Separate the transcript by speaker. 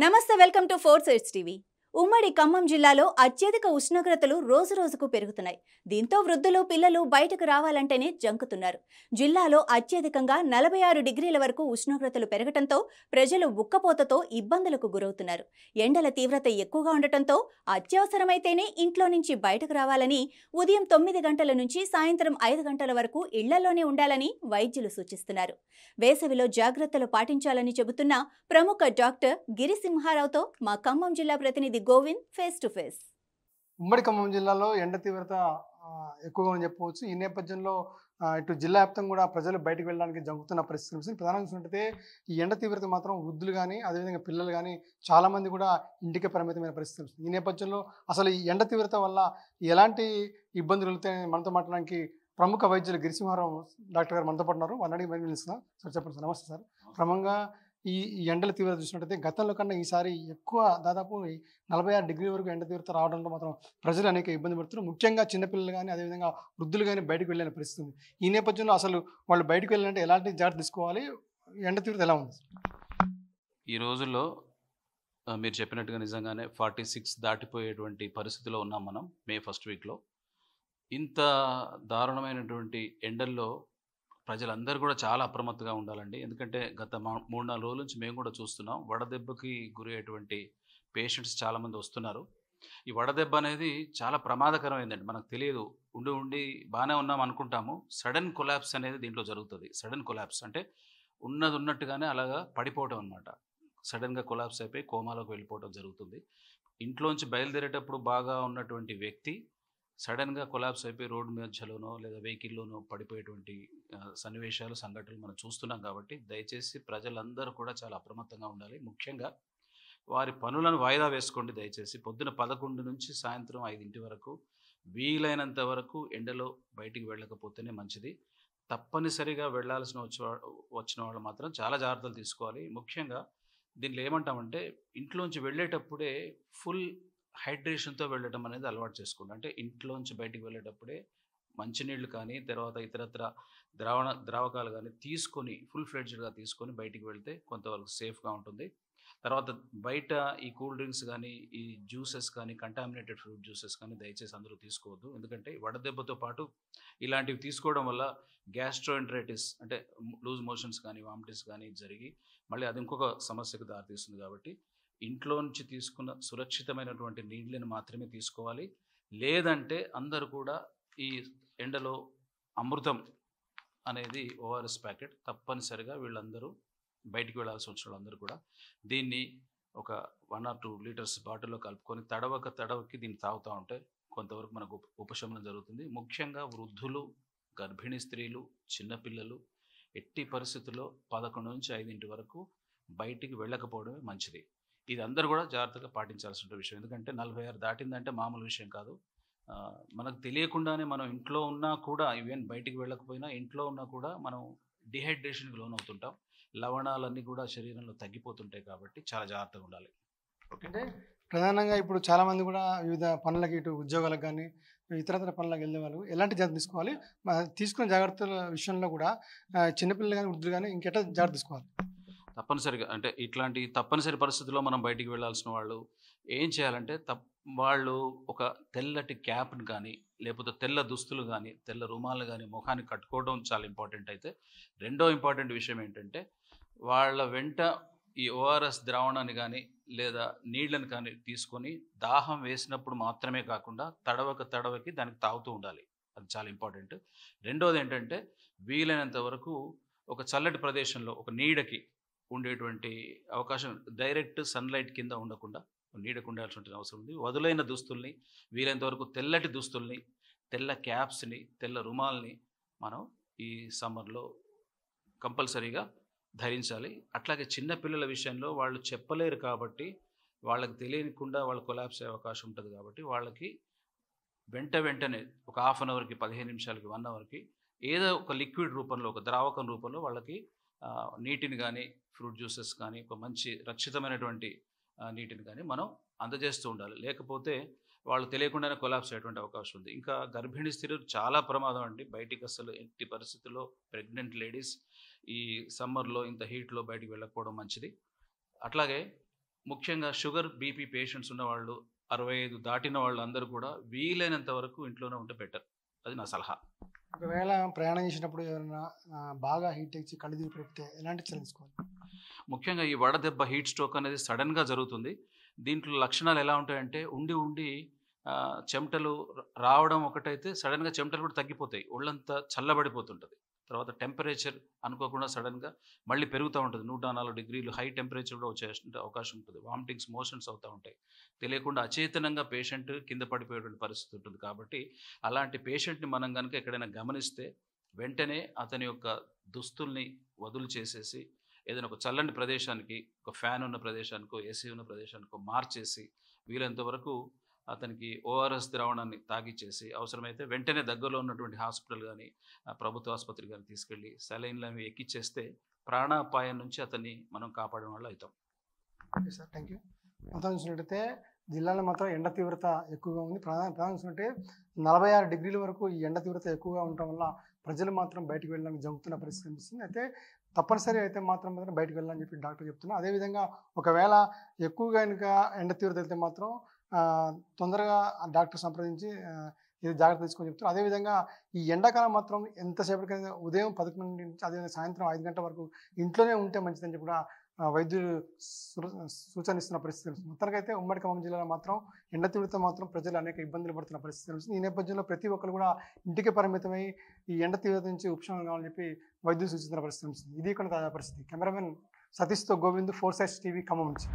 Speaker 1: నమస్తే welcome to four sides TV. ఉమ్మడి ఖమ్మం జిల్లాలో అత్యధిక ఉష్ణోగ్రతలు రోజురోజుకు పెరుగుతున్నాయి. దీంతో వృద్ధులు పిల్లలు బయటకు రావాలంటేనే జంకుతున్నారు. జిల్లాలో అత్యధికంగా 46 డిగ్రీల వరకు ఉష్ణోగ్రతలు పెరగటంతో ప్రజలు ఉక్కపోతతో ఇబ్బందులకు గురవుతున్నారు. ఎండల తీవ్రత ఎక్కువగా ఉండటంతో అత్యవసరమైతేనే ఇంట్లో నుంచి బయటకు రావాలని, ఉదయం 9 గంటల నుంచి సాయంత్రం 5 గంటల వరకు ఇళ్లలోనే ఉండాలని వైద్యులు సూచిస్తున్నారు. వేసవిలో జాగ్రత్తలు పాటించాలని చెబుతున్న ప్రముఖ డాక్టర్ గిరిసింహారావుతో మా ఖమ్మం జిల్లా ప్రతినిధి గోవింద్ ఫేస్ టు ఫేస్.
Speaker 2: ఉమ్మడి ఖమ్మం జిల్లాలో ఎండ తీవ్రత ఎక్కువగా అని చెప్పవచ్చు. ఈ నేపథ్యంలో ఇటు జిల్లా వ్యాప్తంగా కూడా ప్రజలు బయటకు వెళ్ళడానికి జరుగుతున్న పరిస్థితి ప్రధానంగా చూసినట్టయితే ఈ ఎండ తీవ్రత మాత్రం వృద్ధులు కానీ అదేవిధంగా పిల్లలు కానీ చాలామంది కూడా ఇంటికి పరిమితమైన పరిస్థితి. ఈ నేపథ్యంలో అసలు ఈ ఎండ తీవ్రత వల్ల ఎలాంటి ఇబ్బందులు వెళ్తాయని మనతో మాట్లాడడానికి ప్రముఖ వైద్యులు గిరిసింహారావు డాక్టర్ గారు మనతో పాటున్నారు. వాళ్ళని అడిగి నిలుస్తున్నాం. సార్ చెప్పండి సార్. నమస్తే సార్. క్రమంగా ఈ ఎండల తీవ్రత చూసినట్టయితే గతంలో కన్నా ఈసారి ఎక్కువ దాదాపు 46 డిగ్రీ వరకు ఎండ తీవ్రత రావడంతో మాత్రం ప్రజలు అనేక ఇబ్బంది పడుతున్నారు. ముఖ్యంగా చిన్నపిల్లలు కానీ అదేవిధంగా వృద్ధులు కానీ బయటకు వెళ్ళిన పరిస్థితి ఉంది. ఈ నేపథ్యంలో అసలు వాళ్ళు బయటకు వెళ్ళాలంటే ఎలాంటి జాగ్రత్త తీసుకోవాలి? ఎండ తీవ్రత ఎలా ఉంది?
Speaker 3: ఈ రోజుల్లో మీరు చెప్పినట్టుగా నిజంగానే 46 దాటిపోయేటువంటి పరిస్థితిలో ఉన్నాం మనం మే ఫస్ట్ వీక్లో. ఇంత దారుణమైనటువంటి ఎండల్లో ప్రజలందరూ కూడా చాలా అప్రమత్తంగా ఉండాలండి. ఎందుకంటే గత 3-4 రోజుల నుంచి మేము కూడా చూస్తున్నాం, వడదెబ్బకి గురి అయ్యేటువంటి పేషెంట్స్ చాలామంది వస్తున్నారు. ఈ వడదెబ్బ అనేది చాలా ప్రమాదకరమైందండి. మనకు తెలియదు, ఉండి ఉండి బాగానే ఉన్నాం అనుకుంటాము, సడన్ కొలాప్స్ అనేది దీంట్లో జరుగుతుంది. సడన్ కొలాప్స్ అంటే ఉన్నది ఉన్నట్టుగానే అలాగా పడిపోవటం అనమాట. సడన్గా కొలాప్స్ అయిపోయి కోమాలోకి వెళ్ళిపోవడం జరుగుతుంది. ఇంట్లోంచి బయలుదేరేటప్పుడు బాగా ఉన్నటువంటి వ్యక్తి సడన్గా కొలాప్స్ అయిపోయి రోడ్డు మధ్యలోనో లేదా వెహికల్లోనో పడిపోయేటువంటి సన్నివేశాలు సంఘటనలు మనం చూస్తున్నాం. కాబట్టి దయచేసి ప్రజలందరూ కూడా చాలా అప్రమత్తంగా ఉండాలి. ముఖ్యంగా వారి పనులను వాయిదా వేసుకోండి. దయచేసి పొద్దున 11 నుంచి సాయంత్రం 5 వరకు వీలైనంత వరకు ఎండలో బయటికి వెళ్ళకపోతేనే మంచిది. తప్పనిసరిగా వెళ్ళాల్సిన వచ్చిన వాళ్ళు మాత్రం చాలా జాగ్రత్తలు తీసుకోవాలి. ముఖ్యంగా దీనిలో ఏమంటామంటే ఇంట్లోంచి వెళ్ళేటప్పుడే ఫుల్ హైడ్రేషన్తో వెళ్ళడం అనేది అలవాటు చేసుకోండి. అంటే ఇంట్లోంచి బయటికి వెళ్ళేటప్పుడే మంచినీళ్ళు కానీ తర్వాత ఇతరత్ర ద్రావకాలు కానీ తీసుకొని ఫుల్ ఫ్లెడ్జ్డ్గా తీసుకొని బయటికి వెళ్తే కొంతవరకు సేఫ్గా ఉంటుంది. తర్వాత బయట ఈ కూల్ డ్రింక్స్ కానీ ఈ జ్యూసెస్ కానీ కంటామినేటెడ్ ఫ్రూట్ జ్యూసెస్ కానీ దయచేసి అందరూ తీసుకోవద్దు. ఎందుకంటే వడదెబ్బతో పాటు ఇలాంటివి తీసుకోవడం వల్ల గ్యాస్ట్రోఎంటరైటిస్ అంటే లూజ్ మోషన్స్ కానీ వామిటిస్ కానీ జరిగి మళ్ళీ అది ఇంకొక సమస్యకు దారితీస్తుంది. కాబట్టి ఇంట్లో నుంచి తీసుకున్న సురక్షితమైనటువంటి నీళ్ళని మాత్రమే తీసుకోవాలి. లేదంటే అందరూ కూడా ఈ ఎండలో అమృతం అనేది ఓఆర్ఎస్ ప్యాకెట్ తప్పనిసరిగా వీళ్ళందరూ బయటికి వెళ్ళాల్సి వచ్చిన వాళ్ళందరూ కూడా దీన్ని ఒక 1 or 2 లీటర్స్ బాటిల్లో కలుపుకొని తడవకి దీన్ని తాగుతూ ఉంటే కొంతవరకు మనకు ఉపశమనం జరుగుతుంది. ముఖ్యంగా వృద్ధులు, గర్భిణీ స్త్రీలు, చిన్నపిల్లలు ఎట్టి పరిస్థితుల్లో 11 నుంచి 5 వరకు బయటికి వెళ్ళకపోవడమే మంచిది. ఇది అందరూ కూడా జాగ్రత్తగా పాటించాల్సిన విషయం. ఎందుకంటే 46 దాటిందంటే మామూలు విషయం కాదు. మనకు తెలియకుండానే మనం ఇంట్లో ఉన్నా కూడా, ఈవెన్ బయటికి వెళ్ళకపోయినా ఇంట్లో ఉన్నా కూడా మనం డిహైడ్రేషన్కి లోనవుతుంటాం. లవణాలన్నీ కూడా శరీరంలో తగ్గిపోతుంటాయి. కాబట్టి చాలా జాగ్రత్తగా ఉండాలి.
Speaker 2: ఓకే. అంటే ప్రధానంగా ఇప్పుడు చాలామంది కూడా వివిధ పనులకి ఇటు ఉద్యోగాలకు కానీ ఇతరతర పనులకు వెళ్ళే వాళ్ళు ఎలాంటి జాగ్రత్త తీసుకోవాలి? తీసుకున్న జాగ్రత్తల విషయంలో కూడా చిన్నపిల్లలు కానీ వృద్ధులు కానీ ఇంకెట్లా జాగ్రత్త తీసుకోవాలి?
Speaker 3: తప్పనిసరిగా అంటే ఇట్లాంటి తప్పనిసరి పరిస్థితుల్లో మనం బయటికి వెళ్ళాల్సిన వాళ్ళు ఏం చేయాలంటే వాళ్ళు ఒక తెల్లటి క్యాప్ని కానీ లేకపోతే తెల్ల దుస్తులు కానీ తెల్ల రుమాలు కానీ ముఖానికి కట్టుకోవడం చాలా ఇంపార్టెంట్. అయితే రెండో ఇంపార్టెంట్ విషయం ఏంటంటే వాళ్ళ వెంట ఈ ఓఆర్ఎస్ ద్రావణాన్ని కానీ లేదా నీళ్ళని కానీ తీసుకొని దాహం వేసినప్పుడు మాత్రమే కాకుండా తడవకి దానికి తాగుతూ ఉండాలి. అది చాలా ఇంపార్టెంట్. రెండోది ఏంటంటే వీలైనంత వరకు ఒక చల్లటి ప్రదేశంలో ఒక నీడకి ఉండేటువంటి అవకాశం, డైరెక్ట్ సన్లైట్ కింద ఉండకుండా నీడకు ఉండాల్సిన అవసరం ఉంది. వదులైన దుస్తుల్ని, వీలైనంత వరకు తెల్లటి దుస్తుల్ని, తెల్ల క్యాప్స్ని, తెల్ల రుమాల్ని మనం ఈ సమ్మర్లో కంపల్సరీగా ధరించాలి. అట్లాగే చిన్నపిల్లల విషయంలో వాళ్ళు చెప్పలేరు కాబట్టి వాళ్ళకి తెలియకుండా వాళ్ళు కొలాప్స్ అయ్యే అవకాశం ఉంటుంది. కాబట్టి వాళ్ళకి వెంటనే ఒక 1/2 అవర్కి 15 నిమిషాలకి 1 అవర్కి ఏదో ఒక లిక్విడ్ రూపంలో ఒక ద్రావకం రూపంలో వాళ్ళకి నీటిని కానీ ఫ్రూట్ జ్యూసెస్ కానీ ఒక మంచి రక్షితమైనటువంటి నీటిని కానీ మనం అందజేస్తూ ఉండాలి. లేకపోతే వాళ్ళు తెలియకుండానే కొలాప్స్ అయ్యేటువంటి అవకాశం ఉంది. ఇంకా గర్భిణీ స్త్రీలు చాలా ప్రమాదం అండి. బయటికి అసలు ఎట్టి పరిస్థితుల్లో ప్రెగ్నెంట్ లేడీస్ ఈ సమ్మర్లో ఇంత హీట్లో బయటికి వెళ్ళకపోవడం మంచిది. అట్లాగే ముఖ్యంగా షుగర్ బీపీ పేషెంట్స్ ఉన్నవాళ్ళు 65 దాటిన వాళ్ళందరూ కూడా వీలైనంత వరకు ఇంట్లోనే ఉంటే బెటర్. అది నా సలహా.
Speaker 2: ఒకవేళ ప్రయాణం చేసినప్పుడు ఎవరైనా బాగా హీట్ ఎక్కి కళ్ళు తిరిగి పడితే ఎలాంటి చర్యలు తీసుకోవాలి?
Speaker 3: ముఖ్యంగా ఈ వడదెబ్బ హీట్ స్ట్రోక్ అనేది సడన్గా జరుగుతుంది. దీంట్లో లక్షణాలు ఎలా ఉంటాయంటే ఉండి ఉండి చెమటలు రావడం ఒకటైతే సడన్గా చెమటలు కూడా తగ్గిపోతాయి, ఒళ్ళంతా చల్లబడిపోతుంటుంది. తర్వాత టెంపరేచర్ అనుకోకుండా సడన్గా మళ్ళీ పెరుగుతూ ఉంటుంది, 104 డిగ్రీలు హై టెంపరేచర్ కూడా వచ్చే అవకాశం ఉంటుంది. వామిటింగ్స్, మోషన్స్ అవుతూ ఉంటాయి. తెలియకుండా అచేతనంగా పేషెంట్ కింద పడిపోయేటువంటి పరిస్థితి ఉంటుంది. కాబట్టి అలాంటి పేషెంట్ని మనం కనుక ఎక్కడైనా గమనిస్తే వెంటనే అతని యొక్క దుస్తుల్ని వదులు చేసేసి ఏదైనా ఒక చల్లని ప్రదేశానికి, ఒక ఫ్యాన్ ఉన్న ప్రదేశానికో, ఏసీ ఉన్న ప్రదేశానికో మార్చేసి వీలైనంత వరకు అతనికి ఓఆర్ఎస్ ద్రావణాన్ని తాగిచ్చేసి అవసరమైతే వెంటనే దగ్గరలో ఉన్నటువంటి హాస్పిటల్ కానీ ప్రభుత్వ ఆసుపత్రి కానీ తీసుకెళ్ళి సెలైన్లు అవి ఎక్కిచ్చేస్తే ప్రాణాపాయం నుంచి అతన్ని మనం కాపాడడం వల్ల అవుతాం.
Speaker 2: Okay sir, thank you. మొత్తం చూసినట్టయితే జిల్లాలో మాత్రం ఎండ తీవ్రత ఎక్కువగా ఉంది. ప్రధానంగా చూసినట్టే 46 డిగ్రీల వరకు ఈ ఎండ తీవ్రత ఎక్కువగా ఉండటం వల్ల ప్రజలు మాత్రం బయటకు వెళ్ళడానికి జంకుతున్న పరిస్థితి కనిపిస్తుంది. అయితే తప్పనిసరి అయితే మాత్రం బయటకు వెళ్ళాలని చెప్పి డాక్టర్ చెప్తున్నారు. అదేవిధంగా ఒకవేళ ఎక్కువగా కనుక ఎండ తీవ్రత అయితే మాత్రం తొందరగా డాక్టర్ సంప్రదించి ఇది జాగ్రత్త తీసుకొని చెప్తున్నారు. అదేవిధంగా ఈ ఎండాకాలం మాత్రం ఎంతసేపటికైనా ఉదయం 11 నుంచి అదేవిధంగా సాయంత్రం 5 గంటల వరకు ఇంట్లోనే ఉంటే మంచిదని చెప్పి కూడా వైద్యులు సూచన ఇస్తున్న పరిస్థితి. మొత్తానికైతే ఉమ్మడి ఖమ్మం జిల్లాలో మాత్రం ఎండ తీవ్రత మాత్రం ప్రజలు అనేక ఇబ్బందులు పడుతున్న పరిస్థితి కనిపిస్తుంది. ఈ నేపథ్యంలో ప్రతి ఒక్కరు కూడా ఇంటికి పరిమితమై ఈ ఎండ తీవ్రత నుంచి ఉపశమనం కావాలని చెప్పి వైద్యులు సూచిస్తున్న పరిస్థితి కనిపిస్తుంది. ఇది ఇక్కడ తాజా పరిస్థితి. కెమెరామెన్ సతీష్తో గోవింద్, 4 Sides TV ఖమ్మం నుంచి.